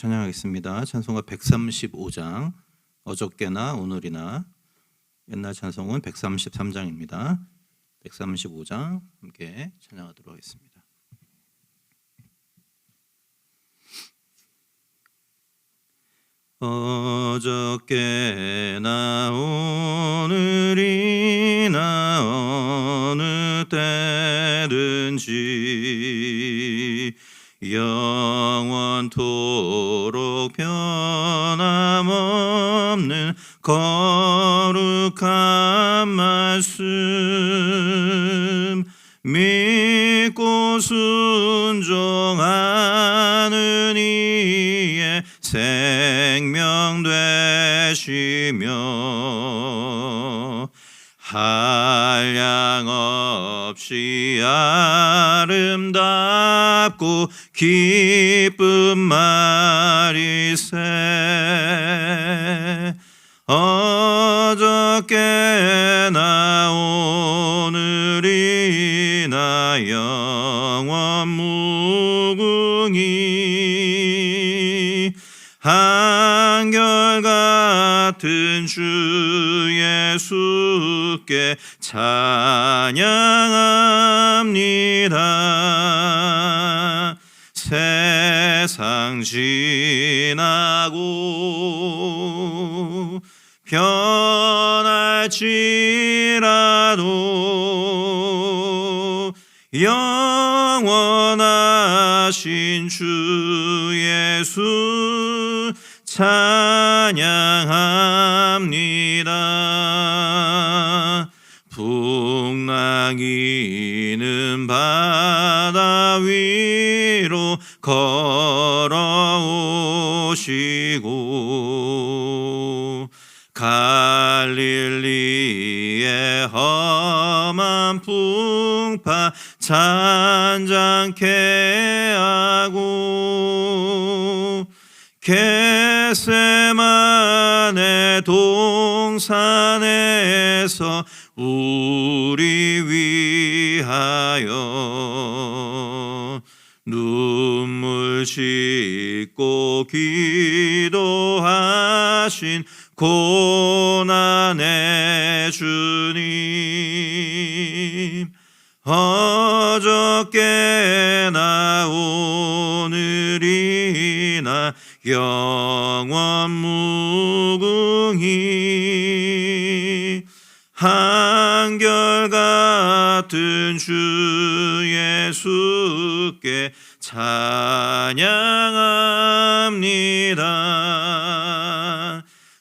찬양하겠습니다. 찬송가 135장, 어저께나 오늘이나. 옛날 찬송은 133장입니다. 135장 함께 찬양하도록 하겠습니다. 어저께나 오늘이나 어느 때든지 영원토록 변함없는 거룩한 말씀 믿고 순종하는 이의 생명 되시며 한량 없이 아름답고 기쁜 말이세. 어저께나 오늘이나 영원 무궁히 한결같은 주 예수께 찬양합니다. 세상 지나고 변할지라도 영원하신 주 예수 찬양합니다. 풍랑이는 바다 위로 걸어오시고 갈릴리의 험한 풍파 잔잔케 하고 겟세마네 동산에서 우리 위하여 눈물 씻고 기도하신 고난의 주님, 어저께나 오늘이나 영원 무궁히 한결같은 주 예수께 찬양합니다.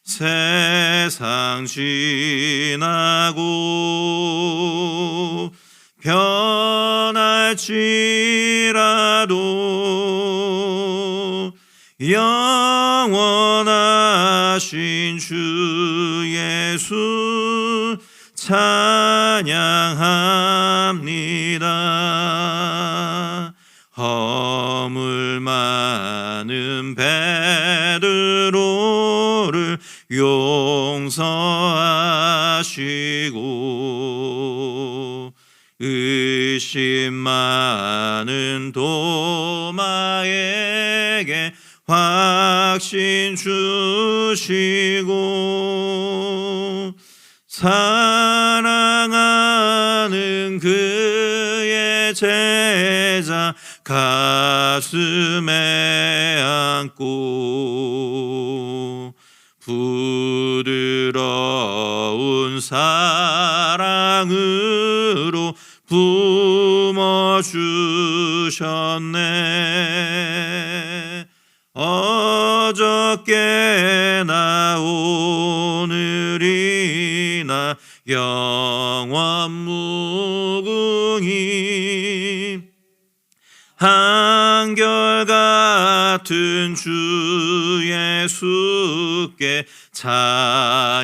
세상 지나고 변할지라도 영원하신 주 예수 찬양합니다. 허물 많은 베드로를 용서하시고 의심 많은 도마에게 확신 주시고 사랑하는 그의 제자 가슴에 안고 부드러운 사랑으로 품어주셨네. 어저께나 오늘이나 영원 무궁히 한결같은 주 예수께 찬양합니다.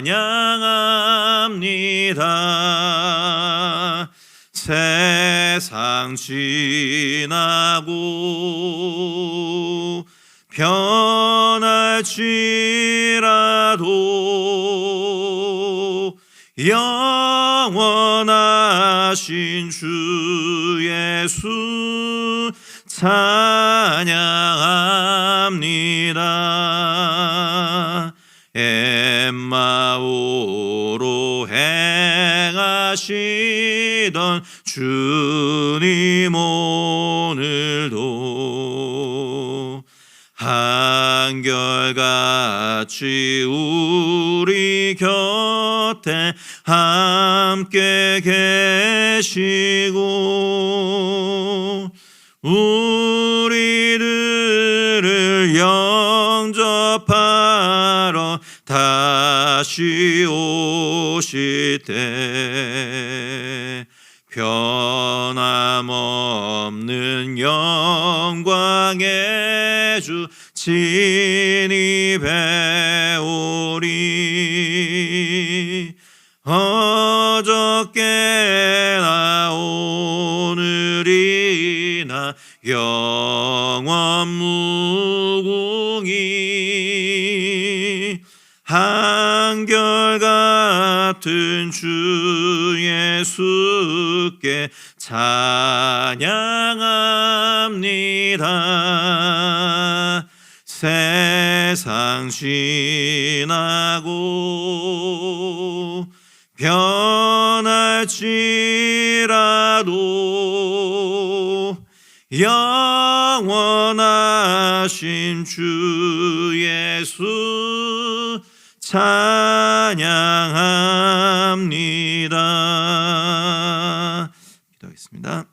세상 지나고 변할지라도 영원하신 주 예수 찬양합니다. 찬양합니다. 엠마오로 행하시던 주님 오늘도 한결같이 우리 곁에 함께 계시고 우리들을 영접하러 다시 오실 때 변함없는 영광의 주 진입해오리. 어저께나 오늘이나 영원 무궁히 한결같은 주 예수께 찬양합니다. 세상 지나고 변할지라도 영원하신 주 예수 찬양합니다. 기도하겠습니다.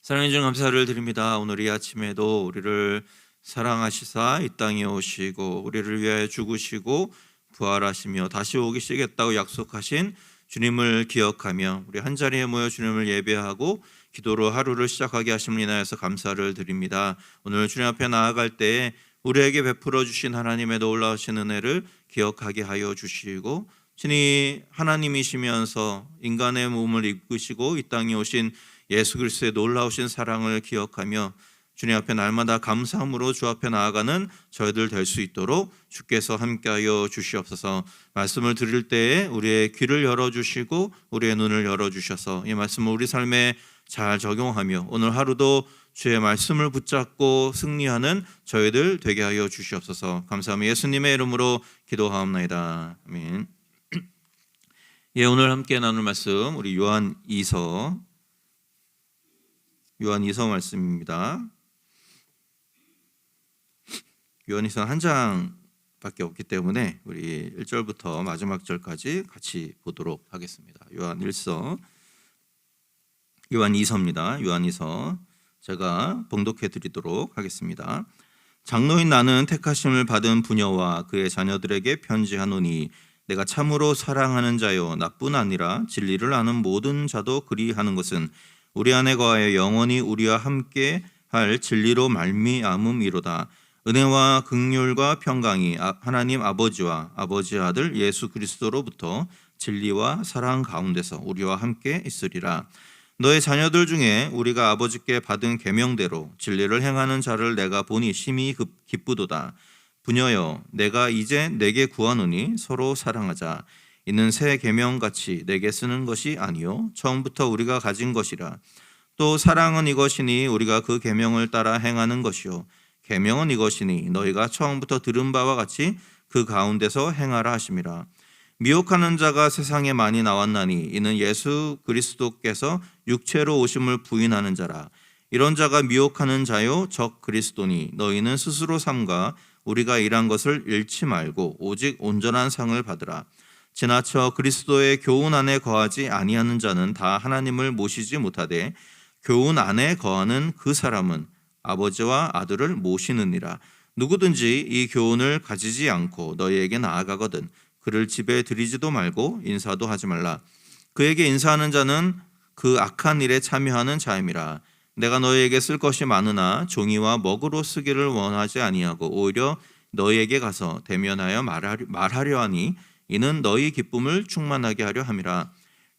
사랑해 주님 감사를 드립니다. 오늘 이 아침에도 우리를 사랑하시사 이 땅에 오시고 우리를 위하여 죽으시고 부활하시며 다시 오시겠다고 약속하신 주님을 기억하며 우리 한자리에 모여 주님을 예배하고 기도로 하루를 시작하게 하심을 인하여서 감사를 드립니다. 오늘 주님 앞에 나아갈 때에 우리에게 베풀어 주신 하나님의 놀라우신 은혜를 기억하게 하여 주시고 친히 하나님이시면서 인간의 몸을 입으시고 이 땅에 오신 예수 그리스도의 놀라우신 사랑을 기억하며 주님 앞에 날마다 감사함으로 주 앞에 나아가는 저희들 될 수 있도록 주께서 함께하여 주시옵소서. 말씀을 들을 때에 우리의 귀를 열어주시고 우리의 눈을 열어주셔서 이 말씀을 우리 삶에 잘 적용하며 오늘 하루도 주의 말씀을 붙잡고 승리하는 저희들 되게 하여 주시옵소서. 감사하며 예수님의 이름으로 기도하옵나이다. 아멘. 예, 오늘 함께 나눌 말씀 우리 요한 2서 말씀입니다. 요한이서 한 장밖에 없기 때문에 우리 1절부터 마지막 절까지 같이 보도록 하겠습니다. 요한 2서입니다. 요한 2서 제가 봉독해 드리도록 하겠습니다. 장로인 나는 택하심을 받은 부녀와 그의 자녀들에게 편지하노니 내가 참으로 사랑하는 자요 나뿐 아니라 진리를 아는 모든 자도 그리하는 것은 우리 안에 거하여 영원히 우리와 함께 할 진리로 말미암음이로다. 은혜와 긍휼과 평강이 하나님 아버지와 아버지의 아들 예수 그리스도로부터 진리와 사랑 가운데서 우리와 함께 있으리라. 너의 자녀들 중에 우리가 아버지께 받은 계명대로 진리를 행하는 자를 내가 보니 심히 기쁘도다. 부녀여 내가 이제 내게 구하노니 서로 사랑하자. 이는 새 계명같이 내게 쓰는 것이 아니요 처음부터 우리가 가진 것이라. 또 사랑은 이것이니 우리가 그 계명을 따라 행하는 것이요 계명은 이것이니 너희가 처음부터 들은 바와 같이 그 가운데서 행하라 하심이라. 미혹하는 자가 세상에 많이 나왔나니 이는 예수 그리스도께서 육체로 오심을 부인하는 자라. 이런 자가 미혹하는 자요 적 그리스도니 너희는 스스로 삼가 우리가 일한 것을 잃지 말고 오직 온전한 상을 받으라. 지나쳐 그리스도의 교훈 안에 거하지 아니하는 자는 다 하나님을 모시지 못하되 교훈 안에 거하는 그 사람은 아버지와 아들을 모시느니라. 누구든지 이 교훈을 가지지 않고 너희에게 나아가거든 그를 집에 들이지도 말고 인사도 하지 말라. 그에게 인사하는 자는 그 악한 일에 참여하는 자임이라. 내가 너희에게 쓸 것이 많으나 종이와 먹으로 쓰기를 원하지 아니하고 오히려 너희에게 가서 대면하여 말하려 하니 이는 너희 기쁨을 충만하게 하려 함이라.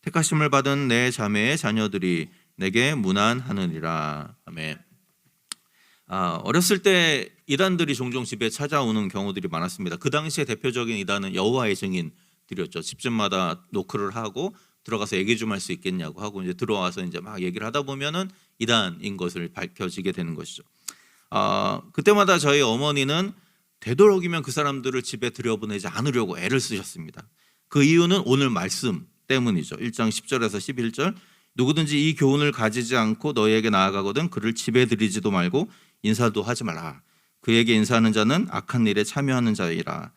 택하심을 받은 내 자매의 자녀들이 내게 문안하느니라. 아멘. 어렸을 때 이단들이 종종 집에 찾아오는 경우들이 많았습니다. 그 당시에 대표적인 이단은 여호와의 증인들이었죠. 집집마다 노크를 하고 들어가서 얘기 좀 할 수 있겠냐고 하고 이제 들어와서 이제 막 얘기를 하다 보면은 이단인 것을 밝혀지게 되는 것이죠. 그때마다 저희 어머니는 되도록이면 그 사람들을 집에 들여보내지 않으려고 애를 쓰셨습니다. 그 이유는 오늘 말씀 때문이죠. 1장 10절에서 11절 누구든지 이 교훈을 가지지 않고 너희에게 나아가거든 그를 집에 들이지도 말고 인사도 하지 말라. 그에게 인사하는 자는 악한 일에 참여하는 자이라.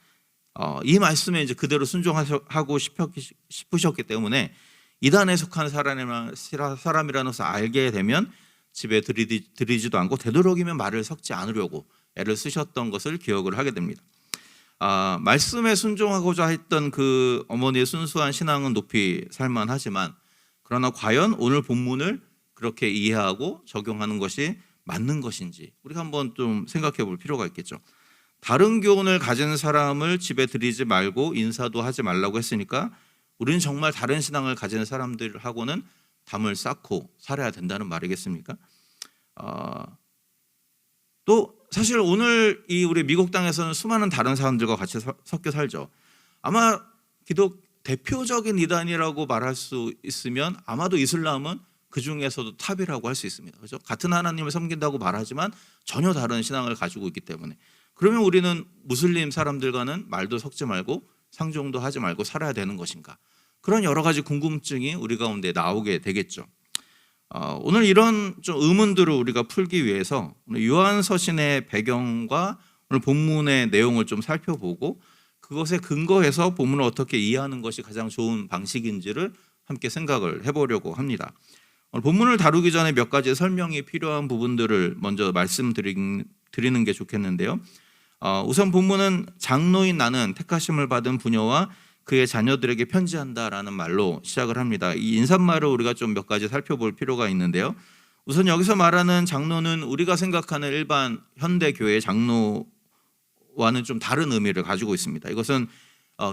이 말씀에 이제 그대로 순종하고 싶으셨기 때문에 이단에 속한 사람이라는 것을 알게 되면 집에 들이지도 않고 되도록이면 말을 섞지 않으려고 애를 쓰셨던 것을 기억을 하게 됩니다. 말씀에 순종하고자 했던 그 어머니의 순수한 신앙은 높이 살만하지만 그러나 과연 오늘 본문을 그렇게 이해하고 적용하는 것이 맞는 것인지 우리가 한번 좀 생각해 볼 필요가 있겠죠. 다른 교훈을 가진 사람을 집에 들이지 말고 인사도 하지 말라고 했으니까 우리는 정말 다른 신앙을 가진 사람들하고는 담을 쌓고 살아야 된다는 말이겠습니까? 또 사실 오늘 이 우리 미국 땅에서는 수많은 다른 사람들과 같이 섞여 살죠. 아마 기독 대표적인 이단이라고 말할 수 있으면 아마도 이슬람은 그 중에서도 탑이라고 할 수 있습니다. 그렇죠? 같은 하나님을 섬긴다고 말하지만 전혀 다른 신앙을 가지고 있기 때문에 그러면 우리는 무슬림 사람들과는 말도 섞지 말고 상종도 하지 말고 살아야 되는 것인가? 그런 여러 가지 궁금증이 우리 가운데 나오게 되겠죠. 오늘 이런 좀 의문들을 우리가 풀기 위해서 요한서신의 배경과 오늘 본문의 내용을 좀 살펴보고 그것에 근거해서 본문을 어떻게 이해하는 것이 가장 좋은 방식인지를 함께 생각을 해보려고 합니다. 오늘 본문을 다루기 전에 몇 가지 설명이 필요한 부분들을 먼저 말씀드리는 게 좋겠는데요. 우선 본문은 장로인 나는 택하심을 받은 부녀와 그의 자녀들에게 편지한다라는 말로 시작을 합니다. 이 인사말을 우리가 좀 몇 가지 살펴볼 필요가 있는데요. 우선 여기서 말하는 장로는 우리가 생각하는 일반 현대 교회 장로와는 좀 다른 의미를 가지고 있습니다. 이것은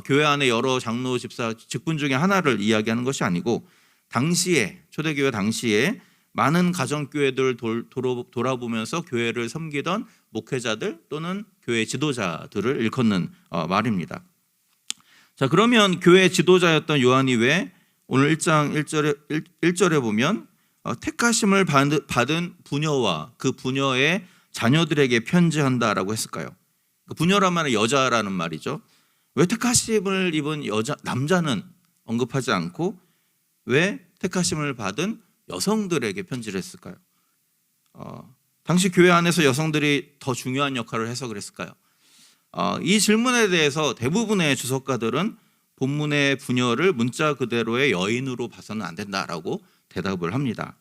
교회 안에 여러 장로 집사 직분 중에 하나를 이야기하는 것이 아니고 당시에 초대교회 당시에 많은 가정교회들을 돌아보면서 교회를 섬기던 목회자들 또는 교회 지도자들을 일컫는 말입니다. 자, 그러면 교회 지도자였던 요한이 왜 오늘 1장 1절에 보면 택하심을 받은 부녀와 그 부녀의 자녀들에게 편지한다라고 했을까요? 그 부녀란 말은 여자라는 말이죠. 왜 택하심을 입은 남자는 언급하지 않고 왜 택하심을 받은 여성들에게 편지를 했을까요? 당시 교회 안에서 여성들이 더 중요한 역할을 해서 그랬을까요? 이 질문에 대해서 대부분의 주석가들은 본문의 부녀를 문자 그대로의 여인으로 봐서는 안 된다라고 대답을 합니다.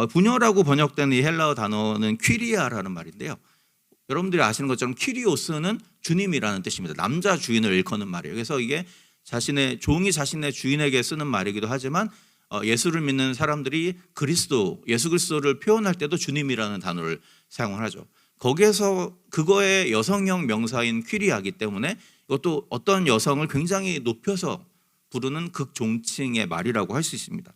부녀라고 번역된 이 헬라어 단어는 퀴리아라는 말인데요. 여러분들이 아시는 것처럼 퀴리오스는 주님이라는 뜻입니다. 남자 주인을 일컫는 말이에요. 그래서 이게 종이 자신의 주인에게 쓰는 말이기도 하지만 예수를 믿는 사람들이 예수 그리스도를 표현할 때도 주님이라는 단어를 사용을 하죠. 거기에서 그거의 여성형 명사인 퀴리아기 때문에 이것도 어떤 여성을 굉장히 높여서 부르는 극종칭의 말이라고 할 수 있습니다.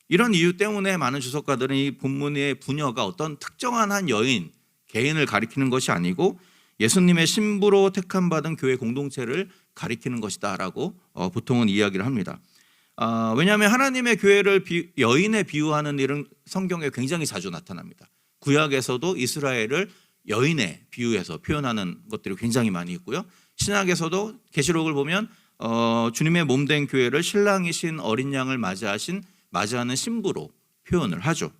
이런 이유 때문에 많은 주석가들은 이 본문의 부녀가 어떤 특정한 한 개인을 가리키는 것이 아니고 예수님의 신부로 택함받은 교회 공동체를 가리키는 것이다라고 보통은 이야기를 합니다. 왜냐하면 하나님의 교회를 여인에 비유하는 일은 성경에 굉장히 자주 나타납니다. 구약에서도 이스라엘을 여인에 비유해서 표현하는 것들이 굉장히 많이 있고요. 신약에서도 계시록을 보면 주님의 몸된 교회를 신랑이신 어린 양을 맞이하는 신부로 표현을 하죠.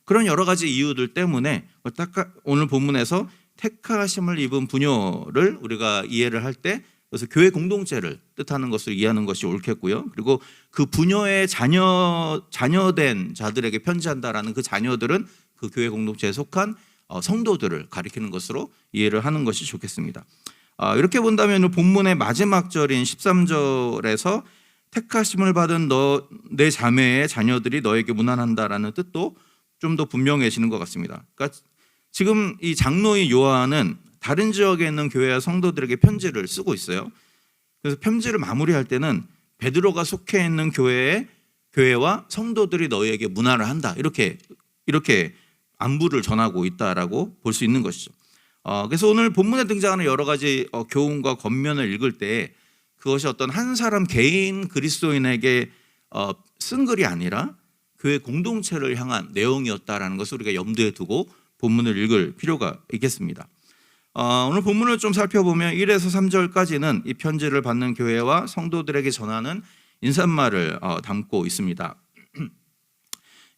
그런 여러 가지 이유들 때문에 오늘 본문에서 택하심을 입은 부녀를 우리가 이해를 할 때 그래서 교회 공동체를 뜻하는 것을 이해하는 것이 옳겠고요. 그리고 그 부녀의 자녀된 자들에게 편지한다라는 그 자녀들은 그 교회 공동체에 속한 성도들을 가리키는 것으로 이해를 하는 것이 좋겠습니다. 이렇게 본다면 본문의 마지막 절인 13절에서 택하심을 받은 내 자매의 자녀들이 너에게 문안한다라는 뜻도 좀 더 분명해지는 것 같습니다. 그러니까 지금 이 장로인 요한은 다른 지역에 있는 교회와 성도들에게 편지를 쓰고 있어요. 그래서 편지를 마무리할 때는 베드로가 속해 있는 교회와 성도들이 너희에게 문안을 한다. 이렇게 안부를 전하고 있다라고 볼 수 있는 것이죠. 그래서 오늘 본문에 등장하는 여러 가지 교훈과 권면을 읽을 때 그것이 어떤 한 사람 개인 그리스도인에게 쓴 글이 아니라 교회 공동체를 향한 내용이었다라는 것을 우리가 염두에 두고 본문을 읽을 필요가 있겠습니다. 오늘 본문을 좀 살펴보면 1에서 3절까지는 이 편지를 받는 교회와 성도들에게 전하는 인사말을 담고 있습니다.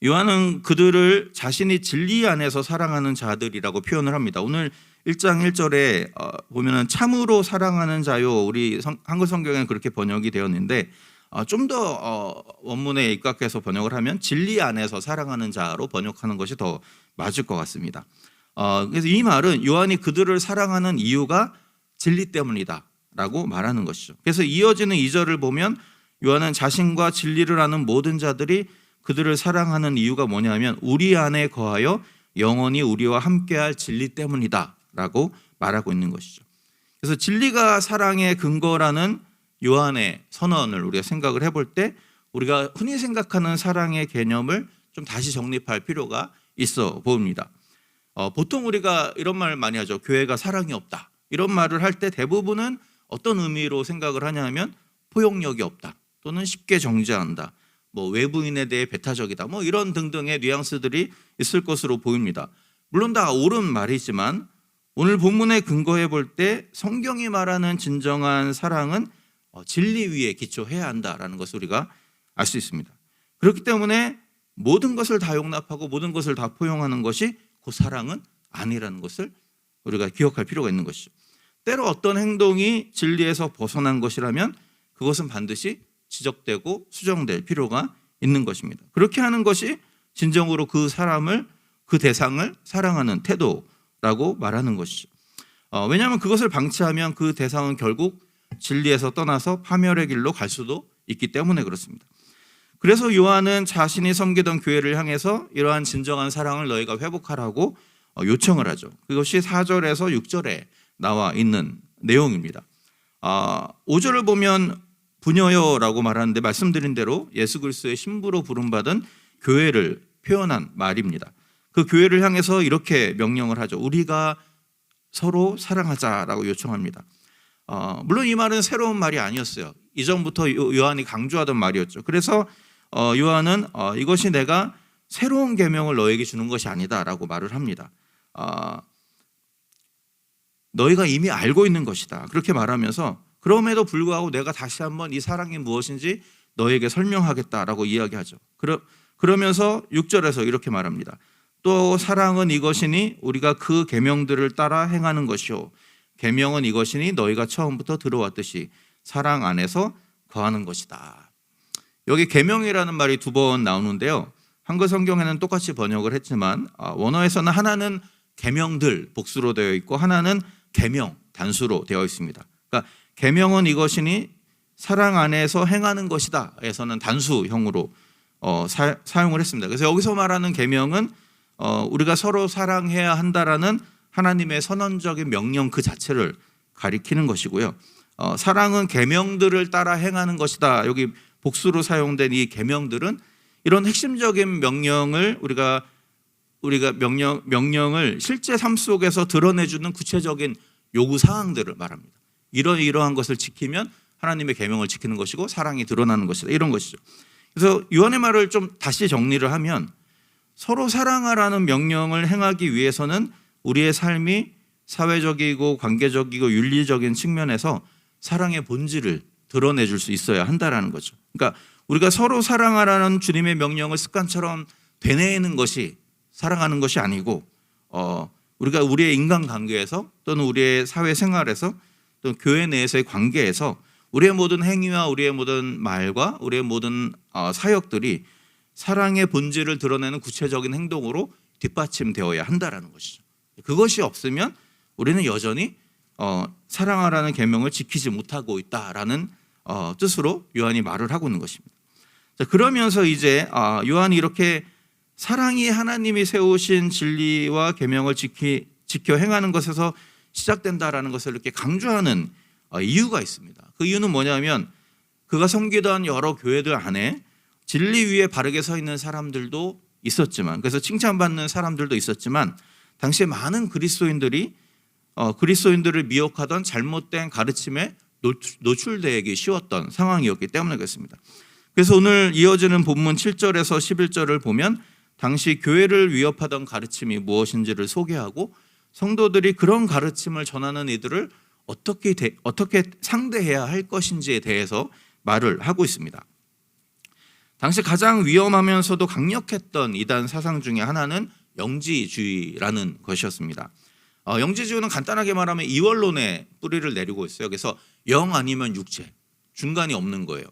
요한은 그들을 자신이 진리 안에서 사랑하는 자들이라고 표현을 합니다. 오늘 1장 1절에 보면은 참으로 사랑하는 자요, 우리 한글 성경에는 그렇게 번역이 되었는데 좀 더 원문에 입각해서 번역을 하면 진리 안에서 사랑하는 자로 번역하는 것이 더 맞을 것 같습니다. 그래서 이 말은 요한이 그들을 사랑하는 이유가 진리 때문이다 라고 말하는 것이죠. 그래서 이어지는 2절을 보면 요한은 자신과 진리를 아는 모든 자들이 그들을 사랑하는 이유가 뭐냐면 우리 안에 거하여 영원히 우리와 함께할 진리 때문이다 라고 말하고 있는 것이죠. 그래서 진리가 사랑의 근거라는 요한의 선언을 우리가 생각을 해볼 때 우리가 흔히 생각하는 사랑의 개념을 좀 다시 정립할 필요가 있어 보입니다. 보통 우리가 이런 말 많이 하죠. 교회가 사랑이 없다. 이런 말을 할 때 대부분은 어떤 의미로 생각을 하냐면 포용력이 없다. 또는 쉽게 정죄한다. 외부인에 대해 배타적이다. 이런 등등의 뉘앙스들이 있을 것으로 보입니다. 물론 다 옳은 말이지만 오늘 본문에 근거해 볼 때 성경이 말하는 진정한 사랑은 진리 위에 기초해야 한다라는 것을 우리가 알 수 있습니다. 그렇기 때문에 모든 것을 다 용납하고 모든 것을 다 포용하는 것이 그 사랑은 아니라는 것을 우리가 기억할 필요가 있는 것이죠. 때로 어떤 행동이 진리에서 벗어난 것이라면 그것은 반드시 지적되고 수정될 필요가 있는 것입니다. 그렇게 하는 것이 진정으로 그 사람을, 그 대상을 사랑하는 태도라고 말하는 것이죠. 왜냐하면 그것을 방치하면 그 대상은 결국 진리에서 떠나서 파멸의 길로 갈 수도 있기 때문에 그렇습니다. 그래서 요한은 자신이 섬기던 교회를 향해서 이러한 진정한 사랑을 너희가 회복하라고 요청을 하죠. 그것이 4절에서 6절에 나와 있는 내용입니다. 5절을 보면 부녀여라고 말하는데 말씀드린 대로 예수 그리스도의 신부로 부름받은 교회를 표현한 말입니다. 그 교회를 향해서 이렇게 명령을 하죠. 우리가 서로 사랑하자라고 요청합니다. 물론 이 말은 새로운 말이 아니었어요. 이전부터 요한이 강조하던 말이었죠. 그래서 요한은 이것이 내가 새로운 계명을 너에게 주는 것이 아니다라고 말을 합니다. 너희가 이미 알고 있는 것이다. 그렇게 말하면서 그럼에도 불구하고 내가 다시 한번 이 사랑이 무엇인지 너에게 설명하겠다라고 이야기하죠. 그러면서 6절에서 이렇게 말합니다. 또 사랑은 이것이니 우리가 그 계명들을 따라 행하는 것이요 계명은 이것이니 너희가 처음부터 들어왔듯이 사랑 안에서 거하는 것이다. 여기 계명이라는 말이 2번 나오는데요. 한글 성경에는 똑같이 번역을 했지만 원어에서는 하나는 계명들 복수로 되어 있고 하나는 계명 단수로 되어 있습니다. 그러니까 계명은 이것이니 사랑 안에서 행하는 것이다 에서는 단수형으로 사용을 했습니다. 그래서 여기서 말하는 계명은 우리가 서로 사랑해야 한다라는 하나님의 선언적인 명령 그 자체를 가리키는 것이고요. 사랑은 계명들을 따라 행하는 것이다. 여기 복수로 사용된 이 계명들은 이런 핵심적인 명령을 우리가 명령을 실제 삶 속에서 드러내주는 구체적인 요구 사항들을 말합니다. 이러한 것을 지키면 하나님의 계명을 지키는 것이고 사랑이 드러나는 것이다. 이런 것이죠. 그래서 요한의 말을 좀 다시 정리를 하면 서로 사랑하라는 명령을 행하기 위해서는 우리의 삶이 사회적이고 관계적이고 윤리적인 측면에서 사랑의 본질을 드러내줄 수 있어야 한다라는 거죠. 그러니까 우리가 서로 사랑하라는 주님의 명령을 습관처럼 되뇌이는 것이 사랑하는 것이 아니고 우리가 우리의 인간관계에서 또는 우리의 사회생활에서 또 교회 내에서의 관계에서 우리의 모든 행위와 우리의 모든 말과 우리의 모든 사역들이 사랑의 본질을 드러내는 구체적인 행동으로 뒷받침되어야 한다라는 것이죠. 그것이 없으면 우리는 여전히 사랑하라는 계명을 지키지 못하고 있다라는 뜻으로 요한이 말을 하고 있는 것입니다. 자, 그러면서 이제 요한이 이렇게 사랑이 하나님이 세우신 진리와 계명을 지켜 행하는 것에서 시작된다라는 것을 이렇게 강조하는 이유가 있습니다. 그 이유는 뭐냐면 그가 섬기던 여러 교회들 안에 진리 위에 바르게 서 있는 사람들도 있었지만, 그래서 칭찬받는 사람들도 있었지만 당시에 많은 그리스도인들을 미혹하던 잘못된 가르침에 노출되기 쉬웠던 상황이었기 때문에 그렇습니다. 그래서 오늘 이어지는 본문 7절에서 11절을 보면 당시 교회를 위협하던 가르침이 무엇인지를 소개하고 성도들이 그런 가르침을 전하는 이들을 어떻게 상대해야 할 것인지에 대해서 말을 하고 있습니다. 당시 가장 위험하면서도 강력했던 이단 사상 중에 하나는 영지주의라는 것이었습니다. 영지주의는 간단하게 말하면 이원론의 뿌리를 내리고 있어요. 그래서 영 아니면 육체, 중간이 없는 거예요.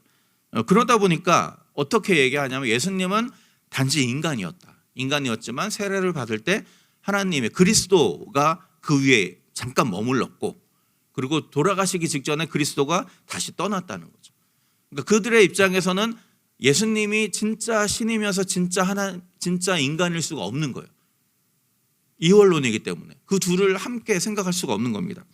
그러다 보니까 어떻게 얘기하냐면 예수님은 단지 인간이었지만 세례를 받을 때 하나님의 그리스도가 그 위에 잠깐 머물렀고, 그리고 돌아가시기 직전에 그리스도가 다시 떠났다는 거죠. 그러니까 그들의 입장에서는 예수님이 진짜 신이면서 진짜 인간일 수가 없는 거예요. 이원론이기 때문에 그 둘을 함께 생각할 수가 없는 겁니다.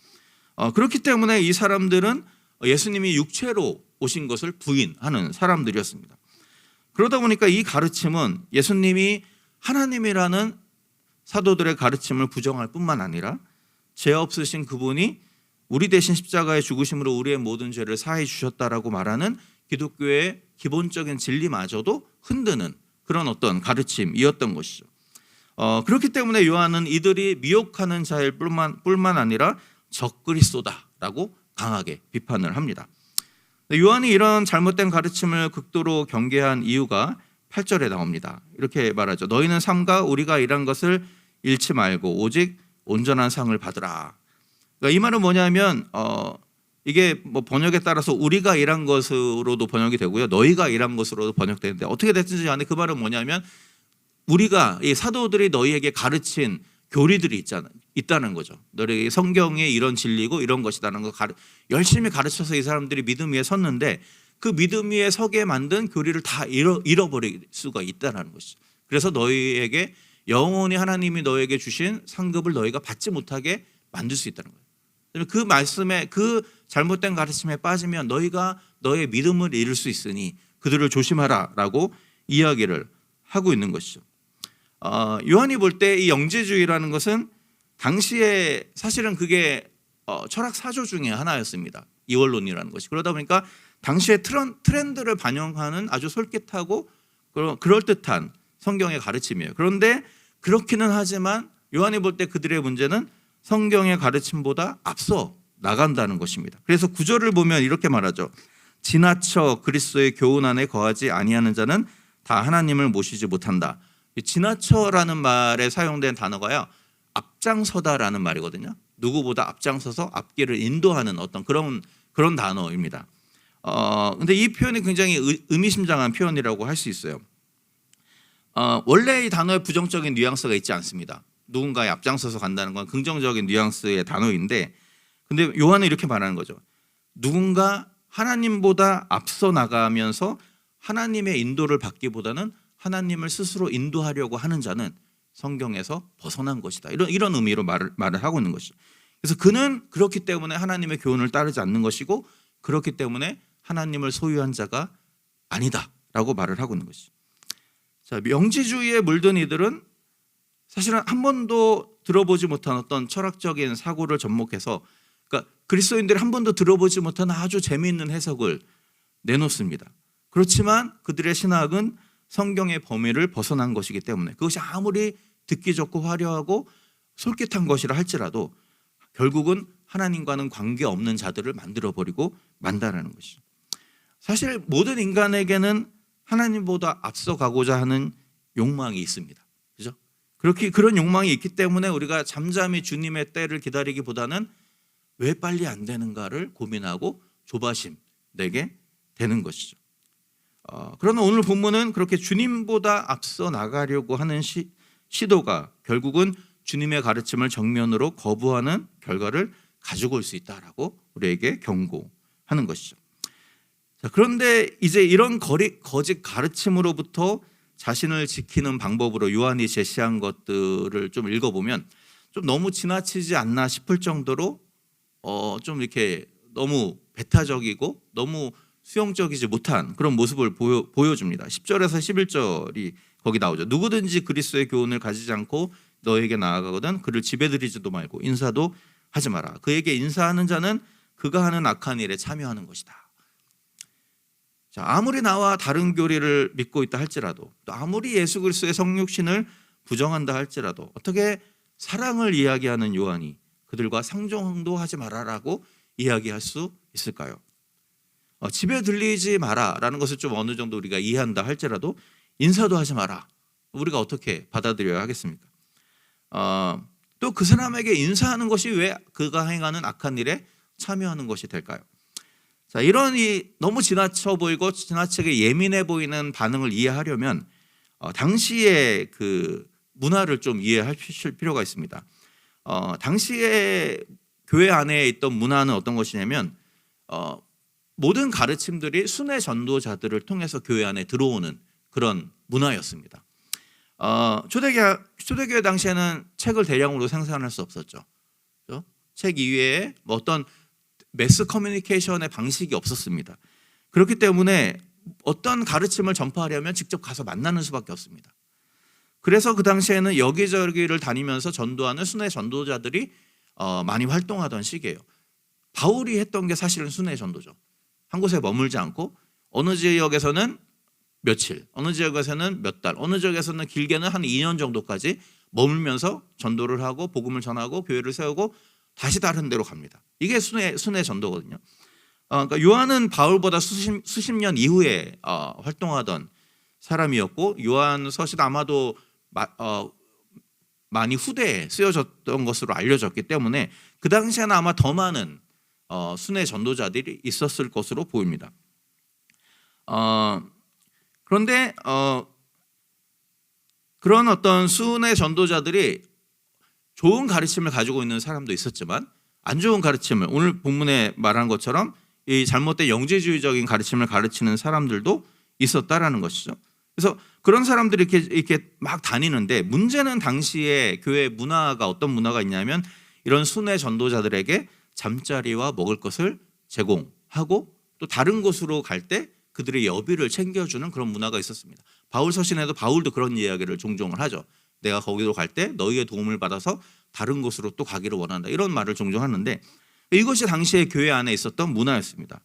그렇기 때문에 이 사람들은 예수님이 육체로 오신 것을 부인하는 사람들이었습니다. 그러다 보니까 이 가르침은 예수님이 하나님이라는 사도들의 가르침을 부정할 뿐만 아니라 죄 없으신 그분이 우리 대신 십자가의 죽으심으로 우리의 모든 죄를 사해 주셨다라고 말하는 기독교의 기본적인 진리마저도 흔드는 그런 어떤 가르침이었던 것이죠. 그렇기 때문에 요한은 이들이 미혹하는 자일 뿐만 아니라 적그리스도다라고 강하게 비판을 합니다. 요한이 이런 잘못된 가르침을 극도로 경계한 이유가 8절에 나옵니다. 이렇게 말하죠. 너희는 삼가 우리가 일한 것을 잃지 말고 오직 온전한 상을 받으라. 그러니까 이 말은 뭐냐면 이게 뭐 번역에 따라서 우리가 일한 것으로도 번역이 되고요, 너희가 일한 것으로도 번역되는데 어떻게 됐든지 간에 그 말은 뭐냐면 우리가 이 사도들이 너희에게 가르친 교리들이 있다는 거죠. 너희 성경에 이런 진리고 이런 것이다는 거 열심히 가르쳐서 이 사람들이 믿음 위에 섰는데 그 믿음 위에 서게 만든 교리를 다 잃어버릴 수가 있다는 것이죠. 그래서 너희에게 영원히 하나님이 너에게 주신 상급을 너희가 받지 못하게 만들 수 있다는 거예요. 그 말씀에, 그 잘못된 가르침에 빠지면 너희가 너의 믿음을 잃을 수 있으니 그들을 조심하라라고 이야기를 하고 있는 것이죠. 요한이 볼 때 이 영지주의라는 것은 당시에 사실은 그게 철학 사조 중에 하나였습니다. 이원론이라는 것이. 그러다 보니까 당시의 트렌드를 반영하는 아주 솔깃하고 그럴듯한 성경의 가르침이에요. 그런데 그렇기는 하지만 요한이 볼 때 그들의 문제는 성경의 가르침보다 앞서 나간다는 것입니다. 그래서 구절을 보면 이렇게 말하죠. 지나쳐 그리스도의 교훈 안에 거하지 아니하는 자는 다 하나님을 모시지 못한다. 지나쳐라는 말에 사용된 단어가요, 앞장서다라는 말이거든요. 누구보다 앞장서서 앞길을 인도하는 어떤 그런 단어입니다. 근데 이 표현이 굉장히 의미심장한 표현이라고 할 수 있어요. 원래 이 단어에 부정적인 뉘앙스가 있지 않습니다. 누군가에 앞장서서 간다는 건 긍정적인 뉘앙스의 단어인데, 근데 요한은 이렇게 말하는 거죠. 누군가 하나님보다 앞서 나가면서 하나님의 인도를 받기보다는 하나님을 스스로 인도하려고 하는 자는 성경에서 벗어난 것이다. 이런 의미로 말을 하고 있는 것이죠. 그래서 그는 그렇기 때문에 하나님의 교훈을 따르지 않는 것이고, 그렇기 때문에 하나님을 소유한 자가 아니다라고 말을 하고 있는 것이죠. 자, 영지주의에 물든 이들은 사실은 한 번도 들어보지 못한 어떤 철학적인 사고를 접목해서, 그러니까 그리스도인들이 한 번도 들어보지 못한 아주 재미있는 해석을 내놓습니다. 그렇지만 그들의 신학은 성경의 범위를 벗어난 것이기 때문에 그것이 아무리 듣기 좋고 화려하고 솔깃한 것이라 할지라도 결국은 하나님과는 관계없는 자들을 만들어버리고 만다라는 것이죠. 사실 모든 인간에게는 하나님보다 앞서가고자 하는 욕망이 있습니다. 그죠? 그런 욕망이 있기 때문에 우리가 잠잠히 주님의 때를 기다리기보다는 왜 빨리 안 되는가를 고민하고 조바심 내게 되는 것이죠. 그러나 오늘 본문은 그렇게 주님보다 앞서 나가려고 하는 시도가 결국은 주님의 가르침을 정면으로 거부하는 결과를 가지고 올 수 있다라고 우리에게 경고하는 것이죠. 자, 그런데 이제 이런 거짓 가르침으로부터 자신을 지키는 방법으로 요한이 제시한 것들을 좀 읽어보면 좀 너무 지나치지 않나 싶을 정도로 좀 이렇게 너무 배타적이고 너무 수용적이지 못한 그런 모습을 보여줍니다. 10절에서 11절이 거기 나오죠. 누구든지 그리스도의 교훈을 가지지 않고 너에게 나아가거든 그를 지배드리지도 말고 인사도 하지 마라. 그에게 인사하는 자는 그가 하는 악한 일에 참여하는 것이다. 자, 아무리 나와 다른 교리를 믿고 있다 할지라도, 또 아무리 예수 그리스도의 성육신을 부정한다 할지라도 어떻게 사랑을 이야기하는 요한이 그들과 상종도 하지 말아라고 이야기할 수 있을까요? 집에 들리지 마라라는 것을 좀 어느 정도 우리가 이해한다 할지라도 인사도 하지 마라. 우리가 어떻게 받아들여야 하겠습니까? 또 그 사람에게 인사하는 것이 왜 그가 행하는 악한 일에 참여하는 것이 될까요? 자, 이런 너무 지나쳐 보이고 지나치게 예민해 보이는 반응을 이해하려면 당시의 그 문화를 좀 이해하실 필요가 있습니다. 당시에 교회 안에 있던 문화는 어떤 것이냐면 모든 가르침들이 순회 전도자들을 통해서 교회 안에 들어오는 그런 문화였습니다. 초대교회 당시에는 책을 대량으로 생산할 수 없었죠. 그렇죠? 책 이외에 뭐 어떤 매스 커뮤니케이션의 방식이 없었습니다. 그렇기 때문에 어떤 가르침을 전파하려면 직접 가서 만나는 수밖에 없습니다. 그래서 그 당시에는 여기저기를 다니면서 전도하는 순회 전도자들이 많이 활동하던 시기예요. 바울이 했던 게 사실은 순회 전도죠. 한 곳에 머물지 않고 어느 지역에서는 며칠, 어느 지역에서는 몇 달, 어느 지역에서는 길게는 한 2년 정도까지 머물면서 전도를 하고 복음을 전하고 교회를 세우고 다시 다른 데로 갑니다. 이게 순회 전도거든요. 그러니까 요한은 바울보다 수십 년 이후에 활동하던 사람이었고 요한서신 아마도 많이 후대에 쓰여졌던 것으로 알려졌기 때문에 그 당시에는 아마 더 많은 순회 전도자들이 있었을 것으로 보입니다. 그런데 그런 어떤 순회 전도자들이 좋은 가르침을 가지고 있는 사람도 있었지만 안 좋은 가르침을 오늘 본문에 말한 것처럼 이 잘못된 영지주의적인 가르침을 가르치는 사람들도 있었다라는 것이죠. 그래서 그런 사람들이 이렇게 막 다니는데 문제는 당시에 교회 문화가 어떤 문화가 있냐면 이런 순회 전도자들에게 잠자리와 먹을 것을 제공하고 또 다른 곳으로 갈 때 그들의 여비를 챙겨주는 그런 문화가 있었습니다. 바울 서신에도 바울도 그런 이야기를 종종 하죠. 내가 거기로 갈 때 너희의 도움을 받아서 다른 곳으로 또 가기를 원한다. 이런 말을 종종 하는데 이것이 당시에 교회 안에 있었던 문화였습니다.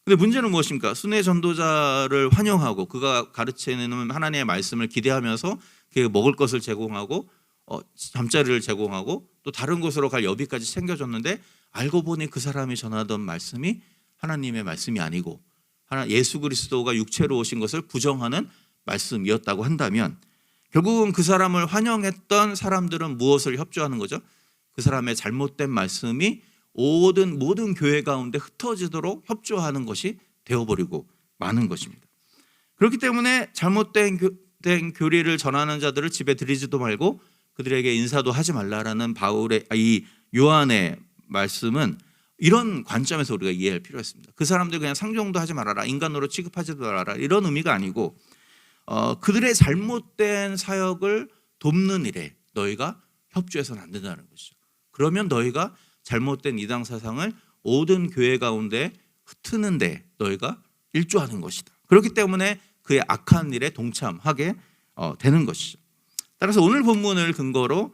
근데 문제는 무엇입니까? 순회 전도자를 환영하고 그가 가르치는 하나님의 말씀을 기대하면서 그에게 먹을 것을 제공하고 잠자리를 제공하고 또 다른 곳으로 갈 여비까지 챙겨줬는데 알고 보니 그 사람이 전하던 말씀이 하나님의 말씀이 아니고 예수 그리스도가 육체로 오신 것을 부정하는 말씀이었다고 한다면 결국은 그 사람을 환영했던 사람들은 무엇을 협조하는 거죠? 그 사람의 잘못된 말씀이 모든 교회 가운데 흩어지도록 협조하는 것이 되어버리고 마는 것입니다. 그렇기 때문에 잘못된 교리를 전하는 자들을 집에 들이지도 말고 그들에게 인사도 하지 말라라는 이 요한의 말씀은 이런 관점에서 우리가 이해할 필요가 있습니다. 그 사람들 그냥 상종도 하지 말아라, 인간으로 취급하지도 말아라 이런 의미가 아니고 그들의 잘못된 사역을 돕는 일에 너희가 협조해서는 안 된다는 것이죠. 그러면 너희가 잘못된 이단 사상을 모든 교회 가운데 흩트는데 너희가 일조하는 것이다. 그렇기 때문에 그의 악한 일에 동참하게 되는 것이죠. 따라서 오늘 본문을 근거로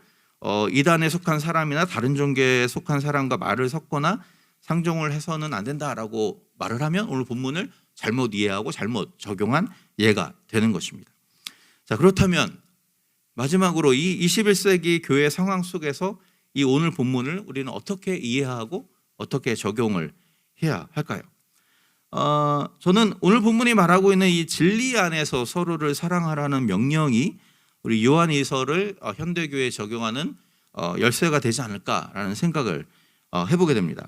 이단에 속한 사람이나 다른 종교에 속한 사람과 말을 섞거나 상종을 해서는 안 된다라고 말을 하면 오늘 본문을 잘못 이해하고 잘못 적용한 예가 되는 것입니다. 자, 그렇다면 마지막으로 이 21세기 교회 상황 속에서 이 오늘 본문을 우리는 어떻게 이해하고 어떻게 적용을 해야 할까요? 저는 오늘 본문이 말하고 있는 이 진리 안에서 서로를 사랑하라는 명령이 우리 요한이서를 현대교회에 적용하는 열쇠가 되지 않을까라는 생각을 해보게 됩니다.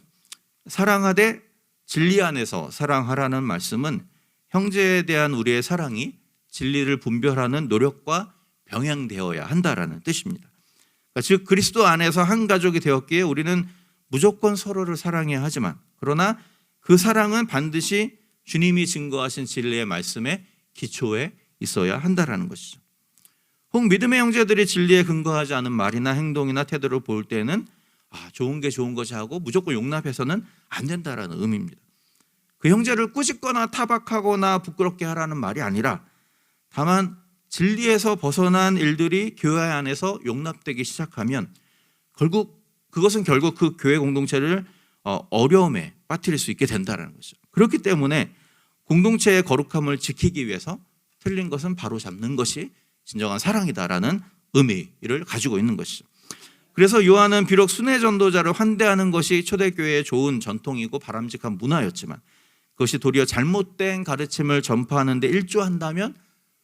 사랑하되 진리 안에서 사랑하라는 말씀은 형제에 대한 우리의 사랑이 진리를 분별하는 노력과 병행되어야 한다라는 뜻입니다. 그러니까 즉 그리스도 안에서 한 가족이 되었기에 우리는 무조건 서로를 사랑해야 하지만 그러나 그 사랑은 반드시 주님이 증거하신 진리의 말씀에 기초에 있어야 한다라는 것이죠. 혹 믿음의 형제들이 진리에 근거하지 않은 말이나 행동이나 태도를 볼 때는 좋은 게 좋은 것이 하고 무조건 용납해서는 안 된다라는 의미입니다. 그 형제를 꾸짖거나 타박하거나 부끄럽게 하라는 말이 아니라 다만 진리에서 벗어난 일들이 교회 안에서 용납되기 시작하면 그것은 결국 그 교회 공동체를 어려움에 빠뜨릴 수 있게 된다는 것이죠. 그렇기 때문에 공동체의 거룩함을 지키기 위해서 틀린 것은 바로 잡는 것이 진정한 사랑이다라는 의미를 가지고 있는 것이죠. 그래서 요한은 비록 순회 전도자를 환대하는 것이 초대교회의 좋은 전통이고 바람직한 문화였지만 그것이 도리어 잘못된 가르침을 전파하는 데 일조한다면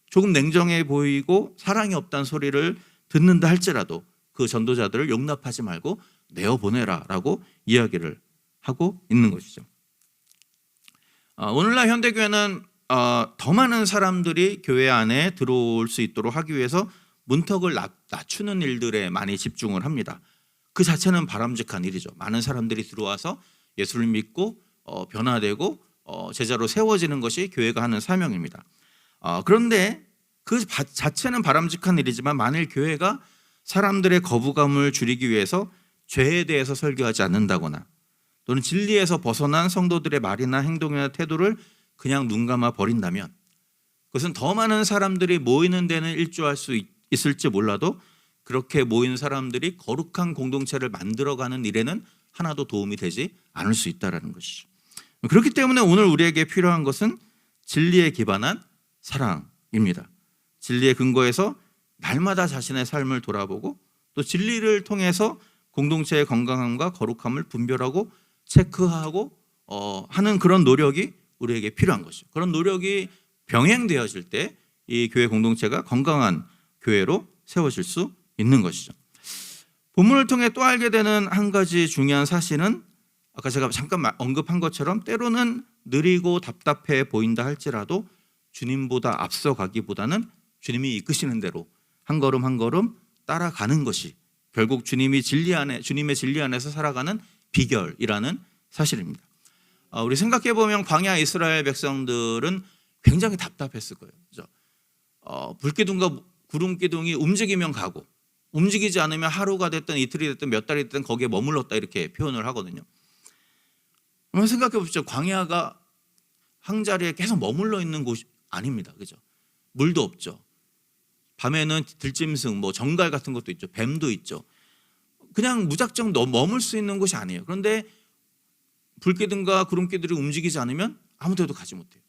조금 냉정해 보이고 사랑이 없다는 소리를 듣는다 할지라도 그 전도자들을 용납하지 말고 내어보내라라고 이야기를 하고 있는 것이죠. 오늘날 현대교회는 더 많은 사람들이 교회 안에 들어올 수 있도록 하기 위해서 문턱을 낮추는 일들에 많이 집중을 합니다. 그 자체는 바람직한 일이죠. 많은 사람들이 들어와서 예수를 믿고 변화되고 제자로 세워지는 것이 교회가 하는 사명입니다. 그런데 그 자체는 바람직한 일이지만 만일 교회가 사람들의 거부감을 줄이기 위해서 죄에 대해서 설교하지 않는다거나 또는 진리에서 벗어난 성도들의 말이나 행동이나 태도를 그냥 눈감아 버린다면 그것은 더 많은 사람들이 모이는 데는 일조할 수 있을지 몰라도 그렇게 모인 사람들이 거룩한 공동체를 만들어가는 일에는 하나도 도움이 되지 않을 수 있다는 것이죠. 그렇기 때문에 오늘 우리에게 필요한 것은 진리에 기반한 사랑입니다. 진리의 근거에서 날마다 자신의 삶을 돌아보고 또 진리를 통해서 공동체의 건강함과 거룩함을 분별하고 체크하고 하는 그런 노력이 우리에게 필요한 것이죠. 그런 노력이 병행되어질 때 이 교회 공동체가 건강한 교회로 세워질 수 있는 것이죠. 본문을 통해 또 알게 되는 한 가지 중요한 사실은 아까 제가 잠깐 언급한 것처럼 때로는 느리고 답답해 보인다 할지라도 주님보다 앞서가기보다는 주님이 이끄시는 대로 한 걸음 한 걸음 따라가는 것이 결국 주님의 진리 안에서 살아가는 비결이라는 사실입니다. 우리 생각해 보면 광야 이스라엘 백성들은 굉장히 답답했을 거예요. 그렇죠? 불기둥과 구름기둥이 움직이면 가고 움직이지 않으면 하루가 됐든 이틀이 됐든 몇 달이 됐든 거기에 머물렀다 이렇게 표현을 하거든요. 한번 생각해 보십시오. 광야가 항자리에 계속 머물러 있는 곳이 아닙니다. 그죠? 물도 없죠. 밤에는 들짐승, 정갈 같은 것도 있죠. 뱀도 있죠. 그냥 무작정 머물 수 있는 곳이 아니에요. 그런데 불기둥과 구름기둥이 움직이지 않으면 아무 데도 가지 못해요.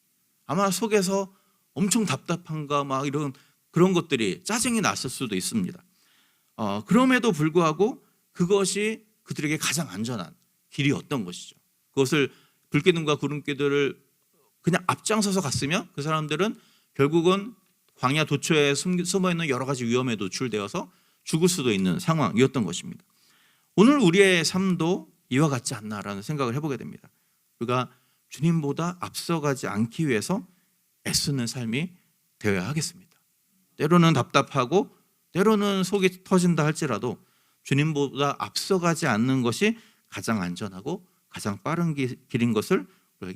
아마 속에서 엄청 답답한가 이런 그런 것들이 짜증이 났을 수도 있습니다. 그럼에도 불구하고 그것이 그들에게 가장 안전한 길이었던 것이죠. 그것을 불기둥과 구름기둥을 그냥 앞장서서 갔으면 그 사람들은 결국은 광야 도처에 숨어있는 여러 가지 위험에 노출되어서 죽을 수도 있는 상황이었던 것입니다. 오늘 우리의 삶도 이와 같지 않나라는 생각을 해보게 됩니다. 우리가 주님보다 앞서가지 않기 위해서 애쓰는 삶이 되어야 하겠습니다. 때로는 답답하고 때로는 속이 터진다 할지라도 주님보다 앞서가지 않는 것이 가장 안전하고 가장 빠른 길인 것을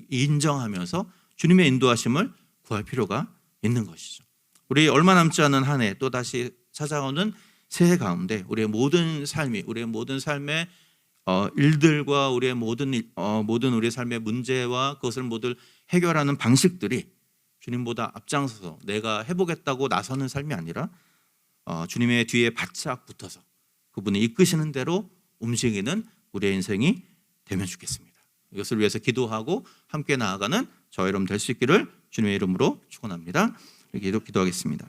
인정하면서 주님의 인도하심을 구할 필요가 있는 것이죠. 우리 얼마 남지 않은 한 해 또다시 찾아오는 새해 가운데 우리의 모든 삶의 일들과 우리의 모든 우리의 삶의 문제와 그것을 모두 해결하는 방식들이 주님보다 앞장서서 내가 해보겠다고 나서는 삶이 아니라 주님의 뒤에 바짝 붙어서 그분이 이끄시는 대로 움직이는 우리의 인생이 되면 좋겠습니다. 이것을 위해서 기도하고 함께 나아가는 저 여러분 될 수 있기를 주님의 이름으로 축원합니다. 이렇게 기도하겠습니다.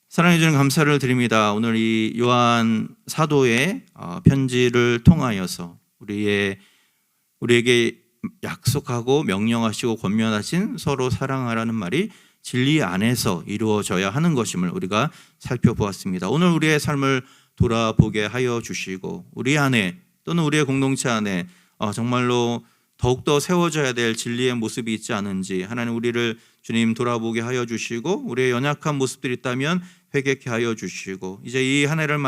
사랑해 주님 감사를 드립니다. 오늘 이 요한 사도의 편지를 통하여서 우리에게 약속하고 명령하시고 권면하신 서로 사랑하라는 말이 진리 안에서 이루어져야 하는 것임을 우리가 살펴보았습니다. 오늘 우리의 삶을 돌아보게 하여 주시고 우리 안에 또는 우리의 공동체 안에 정말로 더욱더 세워져야 될 진리의 모습이 있지 않은지 하나님 우리를 주님 돌아보게 하여 주시고 우리의 연약한 모습들이 있다면 회개케 하여 주시고 이제 이 한 해를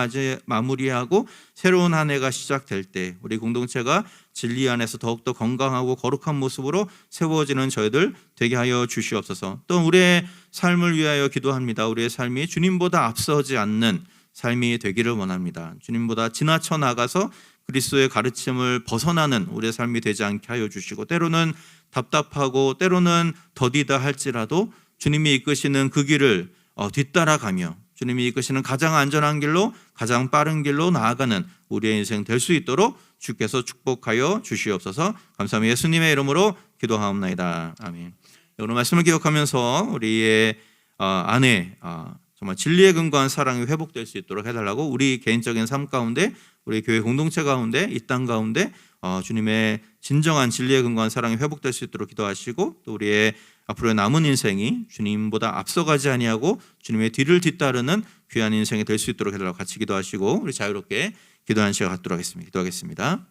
마무리하고 새로운 한 해가 시작될 때 우리 공동체가 진리 안에서 더욱더 건강하고 거룩한 모습으로 세워지는 저희들 되게 하여 주시옵소서. 또 우리의 삶을 위하여 기도합니다. 우리의 삶이 주님보다 앞서지 않는 삶이 되기를 원합니다. 주님보다 지나쳐 나가서 그리스도의 가르침을 벗어나는 우리의 삶이 되지 않게 하여 주시고 때로는 답답하고 때로는 더디다 할지라도 주님이 이끄시는 그 길을 뒤따라가며 주님이 이끄시는 가장 안전한 길로 가장 빠른 길로 나아가는 우리의 인생 될 수 있도록 주께서 축복하여 주시옵소서. 감사합니다. 예수님의 이름으로 기도하옵나이다. 아멘. 오늘 말씀을 기억하면서 우리의 안에 정말 진리에 근거한 사랑이 회복될 수 있도록 해달라고 우리 개인적인 삶 가운데, 우리 교회 공동체 가운데, 이 땅 가운데 주님의 진정한 진리에 근거한 사랑이 회복될 수 있도록 기도하시고, 또 우리의 앞으로의 남은 인생이 주님보다 앞서가지 아니하고 주님의 뒤를 뒤따르는 귀한 인생이 될 수 있도록 해달라고 같이 기도하시고, 우리 자유롭게 기도하는 시간 갖도록 하겠습니다. 기도하겠습니다.